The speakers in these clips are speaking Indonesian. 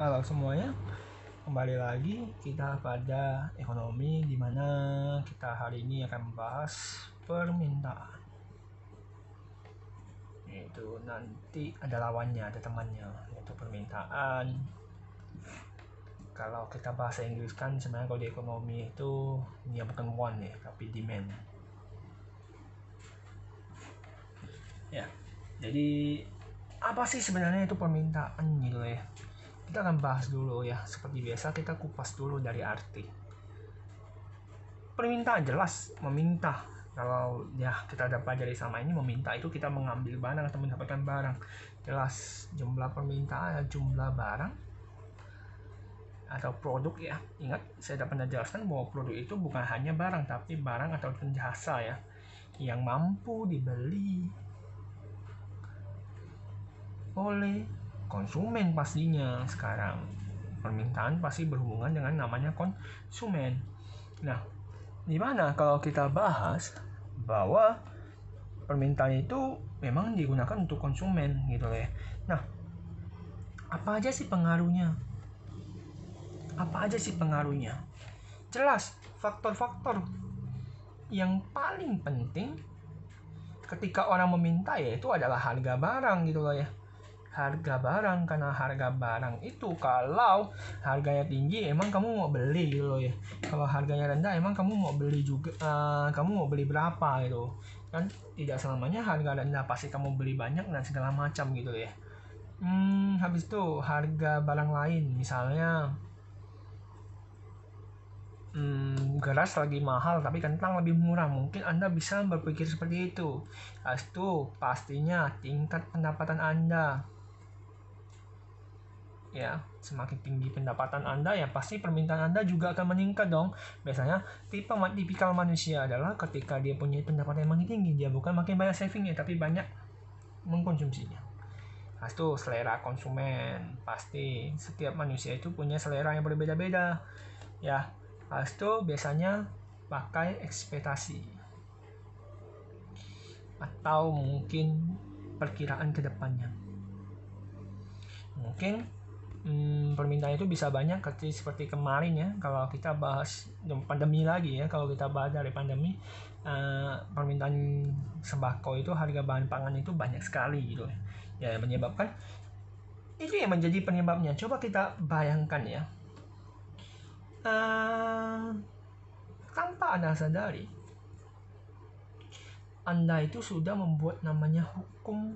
Halo semuanya, kembali lagi kita pada ekonomi, di mana kita hari ini akan membahas permintaan. Itu nanti ada lawannya, ada temannya, yaitu permintaan. Kalau kita bahasa Inggris kan sebenarnya kalau di ekonomi itu dia bukan want ya, tapi demand. Ya, jadi apa sih sebenarnya itu permintaan gitu ya? Kita akan bahas dulu ya, seperti biasa kita kupas dulu dari arti. Permintaan jelas meminta. Kalau ya kita dapat dari sama ini, meminta itu kita mengambil barang atau mendapatkan barang. Jelas jumlah permintaan, jumlah barang atau produk ya. Ingat saya dapat menjelaskan bahwa produk itu bukan hanya barang, tapi barang atau jasa ya, yang mampu dibeli oleh konsumen pastinya. Sekarang permintaan pasti berhubungan dengan namanya konsumen. Nah, di mana kalau kita bahas bahwa permintaan itu memang digunakan untuk konsumen gitu ya. Nah, apa aja sih pengaruhnya? Jelas, faktor-faktor yang paling penting ketika orang meminta yaitu adalah harga barang gitu loh ya. Harga barang, karena harga barang itu kalau harganya tinggi emang kamu mau beli gitu loh ya. Kalau harganya rendah emang kamu mau beli juga, kamu mau beli berapa gitu kan. Tidak selamanya harga rendah pasti kamu beli banyak dan segala macam gitu ya. Habis itu harga barang lain, misalnya beras lagi mahal tapi kentang lebih murah, mungkin Anda bisa berpikir seperti itu. Habis itu pastinya tingkat pendapatan Anda ya. Semakin tinggi pendapatan Anda ya pasti permintaan Anda juga akan meningkat dong. Biasanya tipikal manusia adalah ketika dia punya pendapatan yang makin tinggi, dia bukan makin banyak savingnya tapi banyak mengkonsumsinya. Habis itu selera konsumen, pasti setiap manusia itu punya selera yang berbeda-beda ya. Habis itu biasanya pakai ekspektasi atau mungkin perkiraan ke depannya. Mungkin permintaan itu bisa banyak seperti kemarin ya. Kalau kita bahas pandemi lagi ya, kalau kita bahas dari pandemi, permintaan sembako itu, harga bahan pangan itu banyak sekali gitu ya, menyebabkan itu yang menjadi penyebabnya. Coba kita bayangkan ya, tanpa Anda sadari, Anda itu sudah membuat namanya hukum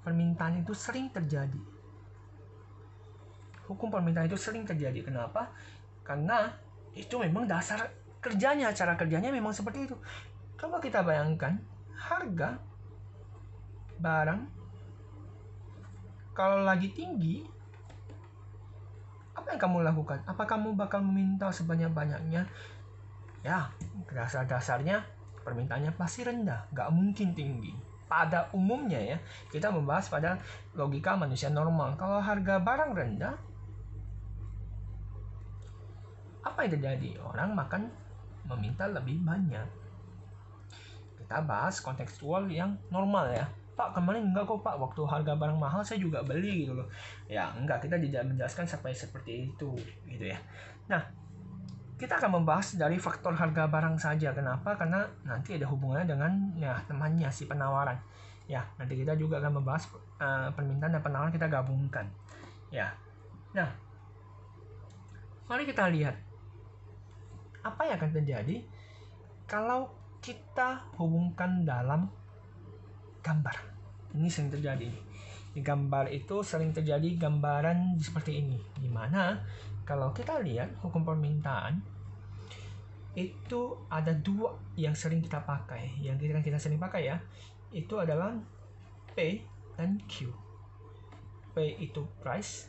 permintaan itu sering terjadi. Hukum permintaan itu sering terjadi. Kenapa? Karena itu memang dasar kerjanya, cara kerjanya memang seperti itu. Coba kita bayangkan harga barang kalau lagi tinggi, apa yang kamu lakukan? Apa kamu bakal meminta sebanyak-banyaknya? Ya, dasar-dasarnya permintaannya pasti rendah, gak mungkin tinggi. Pada umumnya ya, kita membahas pada logika manusia normal. Kalau harga barang rendah, apa yang terjadi? Orang makan meminta lebih banyak. Kita bahas kontekstual yang normal ya. Pak, kemarin enggak kok Pak, waktu harga barang mahal saya juga beli gitu loh. Ya enggak, kita tidak menjelaskan sampai seperti itu gitu ya. Nah, kita akan membahas dari faktor harga barang saja. Kenapa? Karena nanti ada hubungannya dengan ya temannya, si penawaran. Ya, nanti kita juga akan membahas permintaan dan penawaran, kita gabungkan. Ya. Nah, mari kita lihat apa yang akan terjadi kalau kita hubungkan dalam gambar. Ini sering terjadi. Di gambar itu sering terjadi gambaran seperti ini. Dimana kalau kita lihat hukum permintaan itu ada dua yang sering kita pakai. Yang kita sering pakai ya, itu adalah P dan Q. P itu price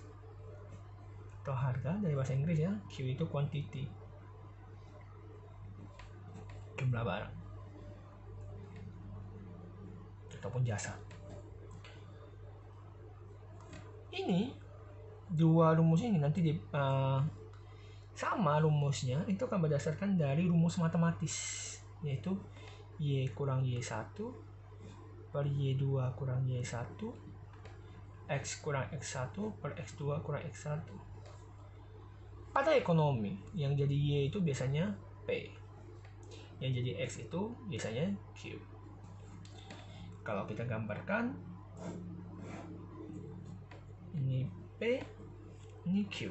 atau harga dari bahasa Inggris ya. Q itu quantity, jumlah barang ataupun jasa. Ini dua rumus ini nanti sama rumusnya itu akan berdasarkan dari rumus matematis, yaitu Y kurang Y1 per Y2 kurang Y1 X kurang X1 per X2 kurang X1. Pada ekonomi, yang jadi Y itu biasanya P. Yang jadi X itu biasanya Q. Kalau kita gambarkan, ini P, ini Q.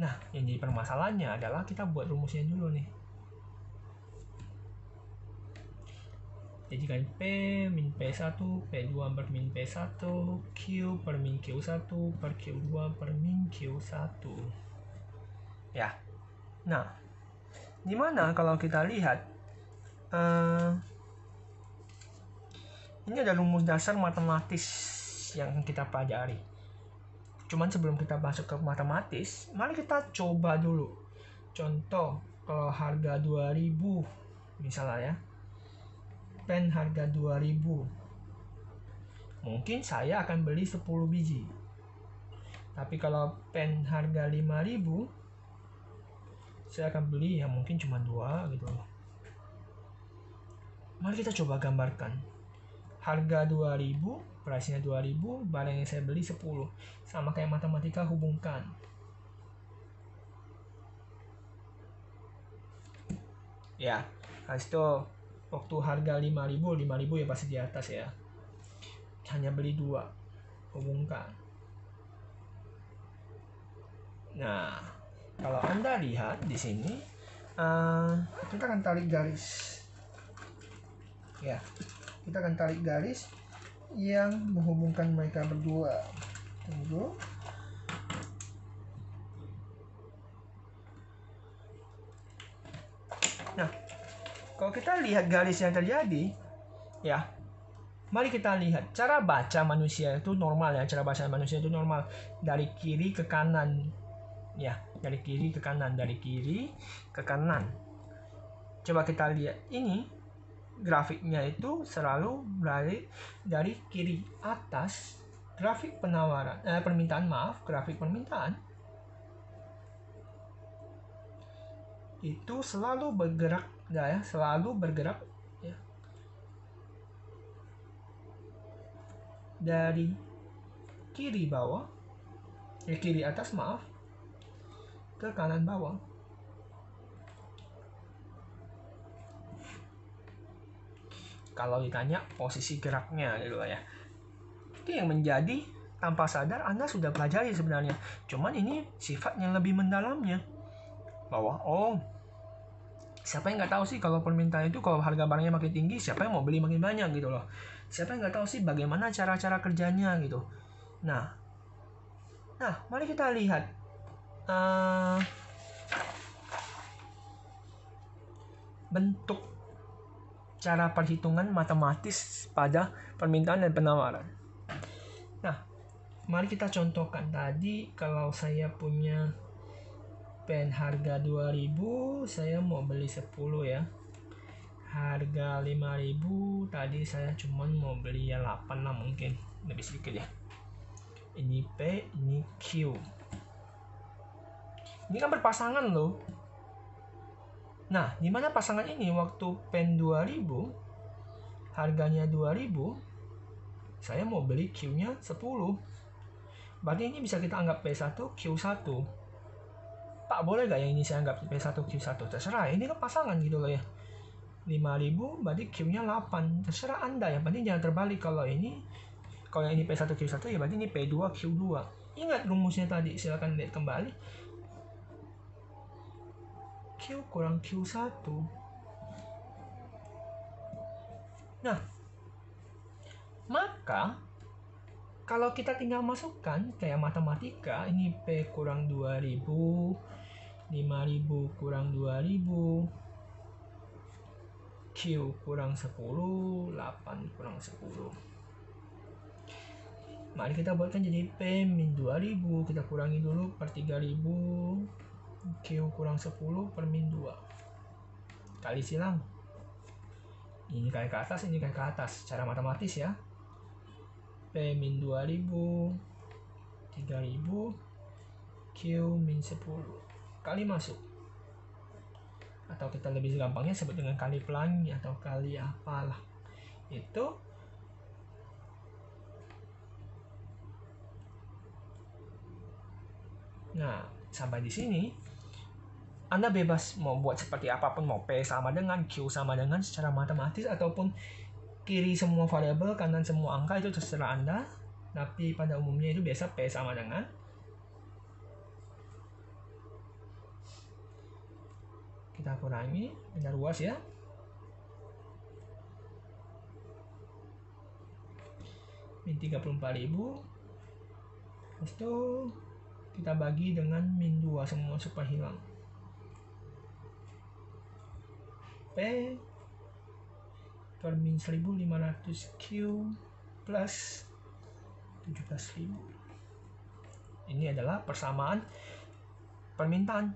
Nah, yang jadi permasalahannya adalah kita buat rumusnya dulu nih. Jadi kan P min P1 P2 per min P1 Q per min Q1 per Q2 per min Q1. Ya. Nah, gimana kalau kita lihat ini ada rumus dasar matematis yang kita pelajari. Cuman sebelum kita masuk ke matematis, mari kita coba dulu. Contoh, kalau harga 2000 misalnya ya, pen harga 2000, mungkin saya akan beli 10 biji. Tapi kalau pen harga 5000, saya akan beli ya mungkin cuma 2 gitu. Mari kita coba gambarkan. Harga 2000, price-nya 2000, barang yang saya beli 10. Sama kayak matematika, hubungkan. Ya, habis itu waktu harga 5000 ya pasti di atas ya. Hanya beli 2, hubungkan. Nah, kalau Anda lihat di sini, kita akan tarik garis. Ya, kita akan tarik garis yang menghubungkan mereka berdua. Tunggu. Nah, kalau kita lihat garis yang terjadi, ya, mari kita lihat cara baca manusia itu normal ya. Cara baca manusia itu normal dari kiri ke kanan, ya, dari kiri ke kanan, dari kiri ke kanan. Coba kita lihat ini grafiknya itu selalu berada dari kiri atas. Grafik penawaran, grafik permintaan itu selalu bergerak, ya, selalu bergerak ya, dari kiri bawah, kiri atas ke kanan bawah. Kalau ditanya posisi geraknya gitu ya, itu yang menjadi tanpa sadar Anda sudah pelajari sebenarnya. Cuman ini sifat yang lebih mendalamnya, bahwa siapa yang nggak tahu sih kalau permintaan itu, kalau harga barangnya makin tinggi, siapa yang mau beli makin banyak gitu loh. Siapa yang nggak tahu sih bagaimana cara-cara kerjanya gitu. Nah, mari kita lihat bentuk cara perhitungan matematis pada permintaan dan penawaran. Nah, mari kita contohkan tadi. Kalau saya punya pen harga 2000, saya mau beli 10 ya. Harga 5000, tadi saya cuman mau beli ya 8 lah, mungkin lebih sedikit ya. Ini P, ini Q. Ini kan berpasangan loh. Nah, di mana pasangan ini waktu pen 2000, harganya 2000, saya mau beli Q-nya 10. Berarti ini bisa kita anggap P1, Q1. Pak, boleh gak yang ini saya anggap P1, Q1? Terserah, ini kan pasangan gitu loh ya. 5000 berarti Q-nya 8. Terserah Anda, yang penting jangan terbalik. Kalau yang ini P1, Q1 ya berarti ini P2, Q2. Ingat rumusnya tadi, silakan lihat kembali. Q kurang Q1. Nah, maka kalau kita tinggal masukkan kayak matematika, ini P kurang 2000, 5000 kurang 2000, Q kurang 10, 8 kurang 10. Mari kita buatkan jadi P min 2000, kita kurangi dulu per 3000, Q kurang 10 per min 2. Kali silang. Ini kali ke atas, ini kali ke atas. Cara matematis ya. P min 2000, 3000, Q min 10. Kali masuk. Atau kita lebih gampangnya sebut dengan kali pelangi atau kali apalah. Itu Nah, sampai di sini Anda bebas mau buat seperti apapun, mau P sama dengan Q sama dengan secara matematis, ataupun kiri semua variabel, kanan semua angka, itu terserah Anda. Tapi pada umumnya itu biasa P sama dengan, kita kurangi, pindah ruas ya. Min 34.000. Terus itu kita bagi dengan min 2 semua supaya hilang. P per min 1500 Q plus 17.000. Ini adalah persamaan permintaan.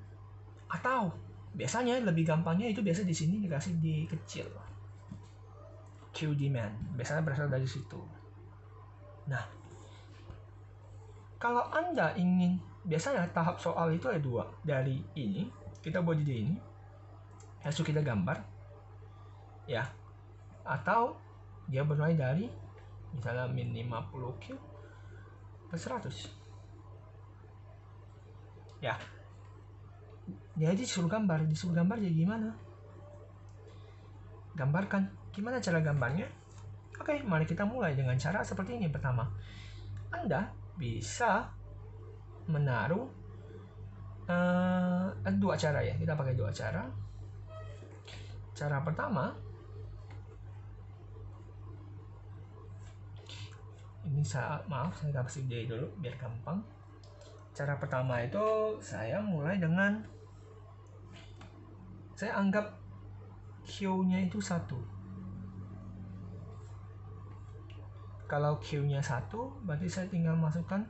Atau biasanya lebih gampangnya itu biasa di sini dikasih di kecil. Q demand biasanya berasal dari situ. Nah, kalau Anda ingin, biasanya tahap soal itu ada dua. Dari ini, kita buat ide ini, langsung kita gambar, ya. Atau dia bermulai dari, misalnya min 50Q per 100. Ya. Dia disuruh gambar jadi gimana? Gambarkan. Gimana cara gambarnya? Oke, mari kita mulai dengan cara seperti ini. Pertama, Anda bisa menaruh dua cara ya. Kita pakai dua cara. Cara pertama, ini saya kasih ide dulu biar gampang. Cara pertama itu saya mulai dengan, saya anggap Q-nya itu 1. Kalau Q-nya 1, berarti saya tinggal masukkan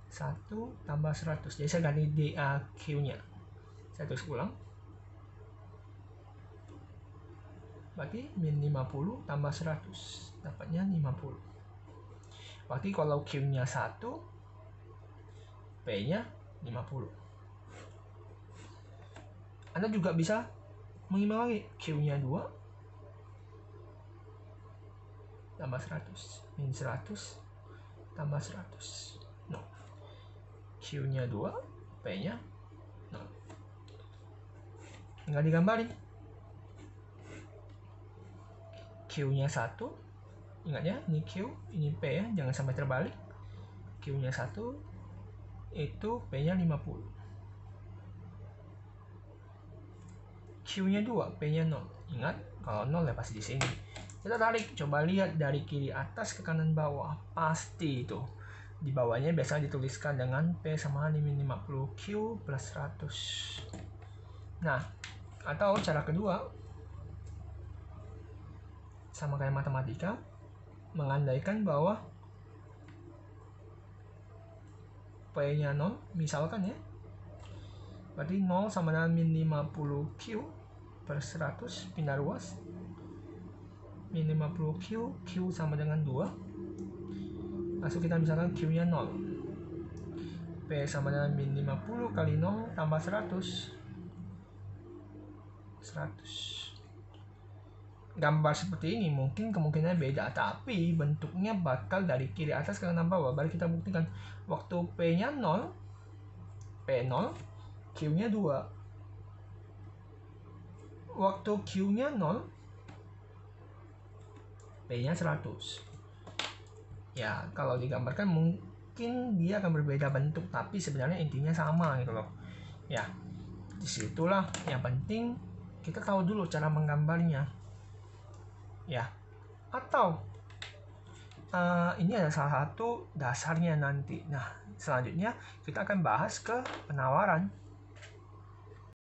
1 tambah 100. Jadi saya ganti DAQ-nya. Saya tulis ulang. Berarti min 50 tambah 100. Dapatnya 50. Berarti kalau Q-nya 1, P-nya 50. Anda juga bisa mengimbangi Q-nya 2 tambah 100. Min 100 tambah 100. No. Q-nya 2, P-nya 0. Tinggal digambarin. Q-nya 1, ingat ya, ini Q, ini P ya, jangan sampai terbalik. Q-nya 1, itu P-nya 50. Q-nya 2, P-nya 0. Ingat, kalau 0 ya pasti di sini. Kita tarik, coba lihat dari kiri atas ke kanan bawah. Pasti itu. Di bawahnya biasa dituliskan dengan P sama min 50Q plus 100. Nah, atau cara kedua, sama kayak matematika, mengandaikan bahwa P-nya 0, misalkan ya. Berarti 0 sama dengan min 50Q per 100, pindah ruas. Min 50Q, Q sama dengan 2. Langsung kita misalkan Q-nya 0. P sama dengan min 50 kali 0 tambah 100. 100. Gambar seperti ini mungkin kemungkinannya beda, tapi bentuknya bakal dari kiri atas ke kanan bawah. Baru kita buktikan. Waktu P-nya 0, P 0, Q-nya 2. Waktu Q-nya 0, P-nya 100. Ya, kalau digambarkan mungkin dia akan berbeda bentuk, tapi sebenarnya intinya sama gitu loh. Ya, disitulah yang penting kita tahu dulu cara menggambarnya. Ya, atau ini ada salah satu dasarnya nanti. Nah, selanjutnya kita akan bahas ke penawaran.